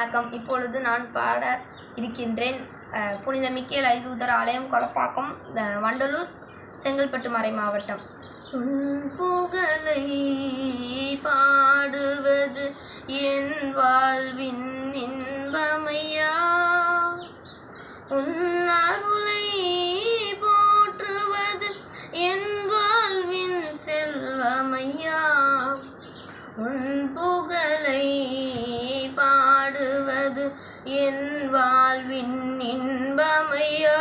வணக்கம். இப்பொழுது நான் பாட இருக்கின்றேன். புனித மிக்கேல் ஐதூதர் ஆலயம், கொளப்பாக்கம், வண்டலூர், செங்கல்பட்டு மறை மாவட்டம். உன் புகழை பாடுவது என் வாழ்வின் இன்பமையா, உன் அருளை போற்றுவது என் வாழ்வின் செல்வமையா, உன் புகழை பாடுவது என் வாழ்வின் இன்பமையா,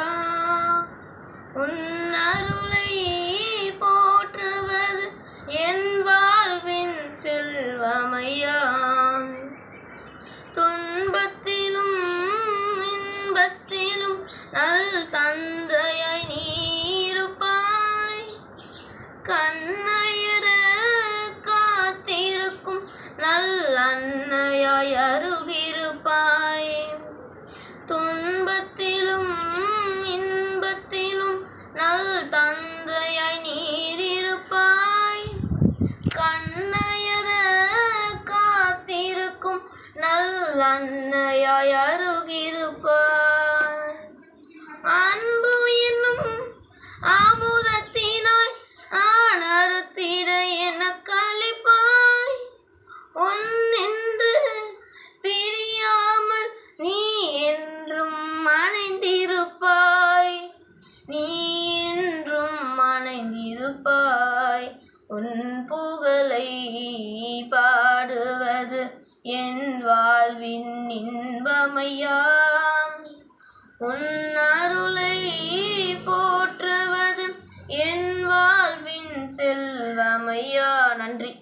உன் அருளை போற்றுவது என் வாழ்வின் செல்வமையா. துன்பத்திலும் இன்பத்திலும் நல் தந்தையாய் நீருப்பாய், கண்ணயர காத்திருக்கும் நல் அன்னையாய் அருகிருப்பாய். துன்பத்திலும் இன்பத்திலும் நல் தந்தையாய் நீரிருப்பாய், கண்ணயர காத்திருக்கும் நல் அன்னையாய் அருகிருப்பாய். அன்பு என்னும் ஆமுதத்தினாய் நான் அறுத்திட எனக்கு அளிப்பாய், ஒன்றென்று பிரியாமல் நீ என்றும் அணைந்திருப்பாய், நீ என்றும் அணைந்திருப்பாய். உன் புகழை பாடுவது என் வாழ்வின் இன்பமையாம், உன் அருளை போற்றுவது என் வாழ்வின் செல்வமையா. நன்றி.